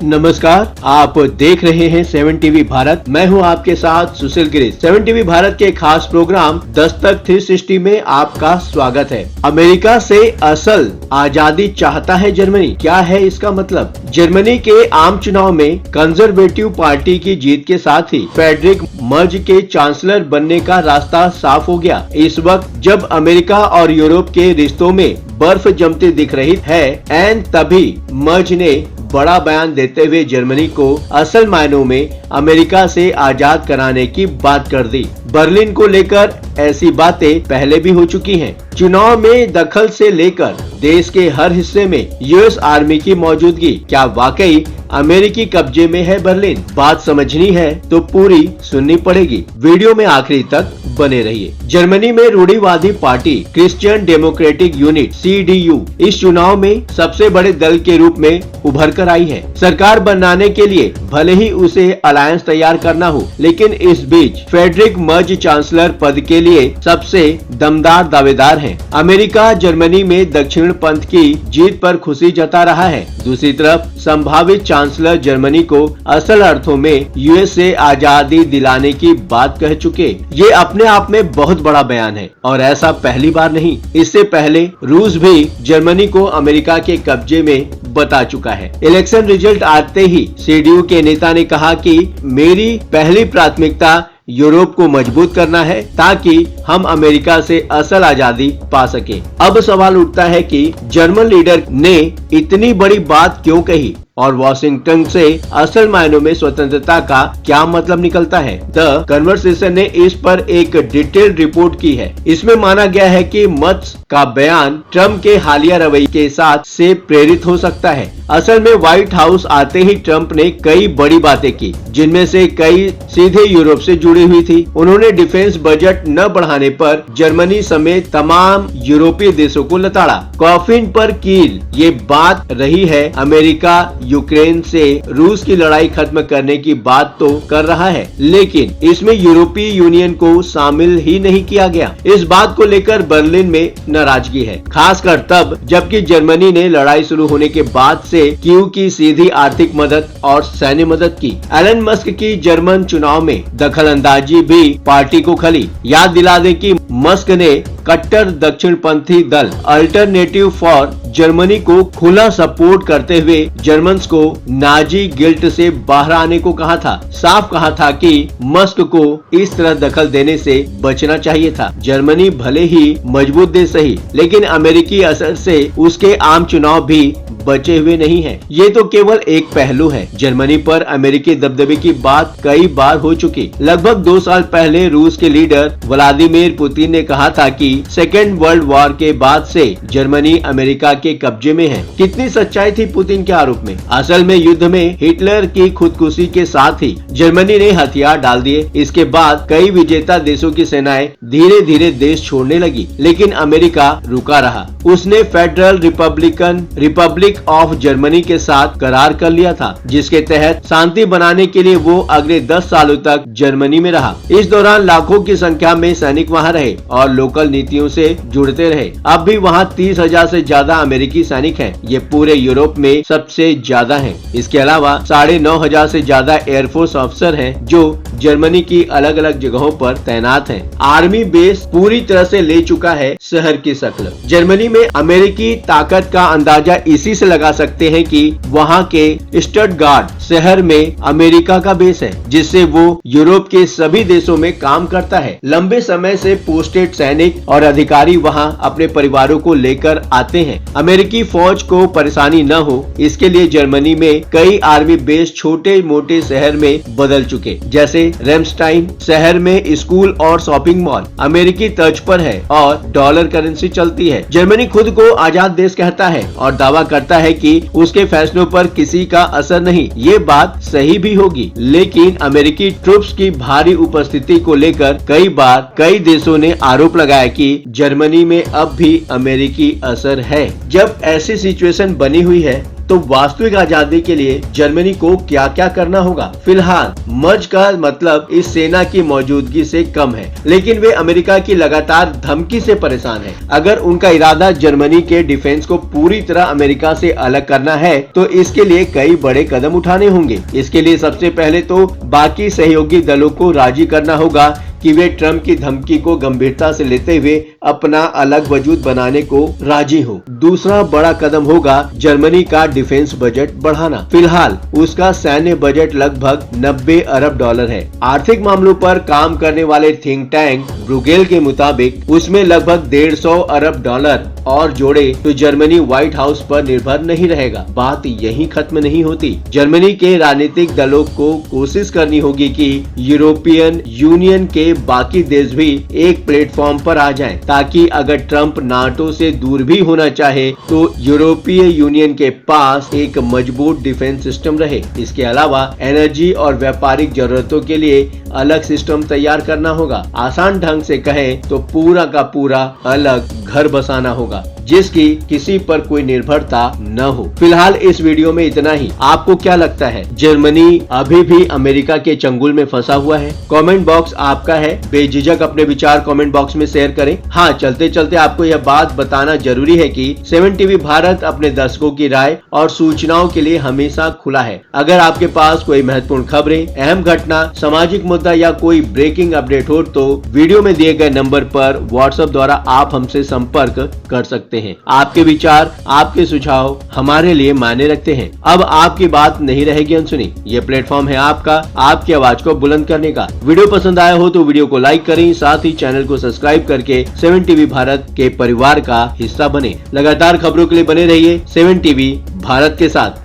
नमस्कार, आप देख रहे हैं 7 टीवी भारत। मैं हूं आपके साथ सुशील गिरीश। 7 टीवी भारत के खास प्रोग्राम दस्तक 360 में आपका स्वागत है। अमेरिका से असल आजादी चाहता है जर्मनी, क्या है इसका मतलब? जर्मनी के आम चुनाव में कंजर्वेटिव पार्टी की जीत के साथ ही फ्रेडरिक मर्ज के चांसलर बनने का रास्ता साफ हो गया। इस वक्त जब अमेरिका और यूरोप के रिश्तों में बर्फ जमती दिख रही है, एंड तभी मर्ज ने बड़ा बयान देते हुए जर्मनी को असल मायनों में अमेरिका से आजाद कराने की बात कर दी। बर्लिन को लेकर ऐसी बातें पहले भी हो चुकी हैं। चुनाव में दखल से लेकर देश के हर हिस्से में यूएस आर्मी की मौजूदगी, क्या वाकई अमेरिकी कब्जे में है बर्लिन? बात समझनी है तो पूरी सुननी पड़ेगी। वीडियो में आखिरी तक बने रहिए। जर्मनी में रूढ़िवादी party Christian democratic unit (CDU) इस चुनाव में सबसे बड़े दल के रूप में उभर कर आई है। सरकार बनाने के लिए भले ही उसे अलायंस तैयार करना हो, लेकिन इस बीच फ्रेडरिक मर्ज चांसलर पद के लिए सबसे दमदार दावेदार हैं। अमेरिका जर्मनी में दक्षिण पंथ की जीत पर खुशी जता रहा है। दूसरी तरफ संभावित चांसलर जर्मनी को असल अर्थों में यूएस से आजादी दिलाने की बात कह चुके। ये अपने आप में बहुत बड़ा बयान है और ऐसा पहली बार नहीं। इससे पहले रूस भी जर्मनी को अमेरिका के कब्जे में बता चुका है। इलेक्शन रिजल्ट आते ही CDU के नेता ने कहा कि मेरी पहली प्राथमिकता यूरोप को मजबूत करना है ताकि हम अमेरिका से असल आजादी पा सके। अब सवाल उठता है कि जर्मन लीडर ने इतनी बड़ी बात क्यों कही और वॉशिंगटन से असल मायनों में स्वतंत्रता का क्या मतलब निकलता है? द कन्वर्सेशन ने इस पर एक डिटेल्ड रिपोर्ट की है। इसमें माना गया है कि मर्ज का बयान ट्रम्प के हालिया रवैये के साथ से प्रेरित हो सकता है। असल में व्हाइट हाउस आते ही ट्रम्प ने कई बड़ी बातें की, जिनमें से कई सीधे यूरोप से जुड़ी हुई थी। उन्होंने डिफेंस बजट न बढ़ाने पर जर्मनी समेत तमाम यूरोपीय देशों को लताड़ा। कॉफिन पर कील ये बात रही है। अमेरिका यूक्रेन से रूस की लड़ाई खत्म करने की बात तो कर रहा है, लेकिन इसमें यूरोपीय यूनियन को शामिल ही नहीं किया गया। इस बात को लेकर बर्लिन में नाराजगी है, खासकर तब जबकि जर्मनी ने लड़ाई शुरू होने के बाद से कीव की सीधी आर्थिक मदद और सैन्य मदद की। एलन मस्क की जर्मन चुनाव में दखलंदाजी भी पार्टी को खली। याद दिला दें कि मस्क ने कट्टर दक्षिणपंथी दल अल्टरनेटिव फॉर जर्मनी को खुला सपोर्ट करते हुए जर्मन्स को नाजी गिल्ट से बाहर आने को कहा था। साफ कहा था कि मस्क को इस तरह दखल देने से बचना चाहिए था। जर्मनी भले ही मजबूत देश सही, लेकिन अमेरिकी असर से उसके आम चुनाव भी बचे हुए नहीं हैं। ये तो केवल एक पहलू है। जर्मनी पर अमेरिकी दबदबे की बात कई बार हो चुकी। लगभग 2 साल पहले रूस के लीडर व्लादिमीर पुतिन ने कहा था कि सेकेंड वर्ल्ड वॉर के बाद से जर्मनी अमेरिका के कब्जे में है। कितनी सच्चाई थी पुतिन के आरोप में? असल में युद्ध में हिटलर की खुदकुशी के साथ ही जर्मनी ने हथियार डाल दिए। इसके बाद कई विजेता देशों की सेनाएं धीरे धीरे देश छोड़ने लगी, लेकिन अमेरिका रुका रहा। उसने फेडरल रिपब्लिक ऑफ जर्मनी के साथ करार कर लिया था, जिसके तहत शांति बनाने के लिए वो अगले 10 सालों तक जर्मनी में रहा। इस दौरान लाखों की संख्या में सैनिक वहां रहे और लोकल नीतियों से जुड़ते रहे। अब भी वहां 30,000 से ज्यादा अमेरिकी सैनिक हैं। ये पूरे यूरोप में सबसे ज्यादा हैं। इसके अलावा 9,500 से ज्यादा एयरफोर्स अफसर हैं जो जर्मनी की अलग अलग जगहों पर तैनात हैं। आर्मी बेस पूरी तरह से ले चुका है शहर की शक्ल। जर्मनी में अमेरिकी ताकत का अंदाजा इसी से लगा सकते हैं कि वहां के स्टटगार्ट शहर में अमेरिका का बेस है, जिससे वो यूरोप के सभी देशों में काम करता है। लंबे समय से पोस्टेड सैनिक और अधिकारी वहां अपने परिवारों को लेकर आते हैं। अमेरिकी फौज को परेशानी न हो, इसके लिए जर्मनी में कई आर्मी बेस छोटे मोटे शहर में बदल चुके। जैसे रेमस्टाइन शहर में स्कूल और शॉपिंग मॉल अमेरिकी तर्ज पर है और डॉलर करेंसी चलती है। जर्मनी खुद को आजाद देश कहता है और दावा करता है कि उसके फैसलों पर किसी का असर नहीं। ये बात सही भी होगी, लेकिन अमेरिकी ट्रूप्स की भारी उपस्थिति को लेकर कई बार कई देशों ने आरोप लगाया कि जर्मनी में अब भी अमेरिकी असर है। जब ऐसी सिचुएशन बनी हुई है तो वास्तविक आजादी के लिए जर्मनी को क्या क्या करना होगा? फिलहाल मर्ज का मतलब इस सेना की मौजूदगी से कम है, लेकिन वे अमेरिका की लगातार धमकी से परेशान है। अगर उनका इरादा जर्मनी के डिफेंस को पूरी तरह अमेरिका से अलग करना है तो इसके लिए कई बड़े कदम उठाने होंगे। इसके लिए सबसे पहले तो बाकी सहयोगी दलों को राजी करना होगा कि वे ट्रंप की धमकी को गंभीरता से लेते हुए अपना अलग वजूद बनाने को राजी हो। दूसरा बड़ा कदम होगा जर्मनी का डिफेंस बजट बढ़ाना। फिलहाल उसका सैन्य बजट लगभग 90 अरब डॉलर है। आर्थिक मामलों पर काम करने वाले थिंक टैंक ब्रुगेल के मुताबिक उसमें लगभग 150 अरब डॉलर और जोड़े तो जर्मनी व्हाइट हाउस पर निर्भर नहीं रहेगा। बात यहीं खत्म नहीं होती। जर्मनी के राजनीतिक दलों को कोशिश करनी होगी कि यूरोपियन यूनियन के बाकी देश भी एक प्लेटफॉर्म पर आ जाएं, ताकि अगर ट्रंप नाटो से दूर भी होना चाहे तो यूरोपीय यूनियन के पास एक मजबूत डिफेंस सिस्टम रहे। इसके अलावा एनर्जी और व्यापारिक जरूरतों के लिए अलग सिस्टम तैयार करना होगा। आसान ढंग से कहें तो पूरा का पूरा अलग घर बसाना होगा जिसकी किसी पर कोई निर्भरता न हो। फिलहाल इस वीडियो में इतना ही। आपको क्या लगता है, जर्मनी अभी भी अमेरिका के चंगुल में फंसा हुआ है? कमेंट बॉक्स आपका है, बेझिझक अपने विचार कमेंट बॉक्स में शेयर करें। हाँ, चलते चलते आपको यह बात बताना जरूरी है कि 7 टीवी भारत अपने दर्शकों की राय और सूचनाओं के लिए हमेशा खुला है। अगर आपके पास कोई महत्वपूर्ण खबरें, अहम घटना, सामाजिक मुद्दा या कोई ब्रेकिंग अपडेट हो तो वीडियो में दिए गए नंबर पर व्हाट्सएप द्वारा आप हमसे संपर्क कर सकते हैं। आपके विचार, आपके सुझाव हमारे लिए मायने रखते हैं। अब आपकी बात नहीं रहेगी अनसुनी। ये प्लेटफॉर्म है आपका, आपकी आवाज को बुलंद करने का। वीडियो पसंद आया हो तो वीडियो को लाइक करें, साथ ही चैनल को सब्सक्राइब करके 7 टीवी भारत के परिवार का हिस्सा बने। लगातार खबरों के लिए बने रहिए 7 टीवी भारत के साथ।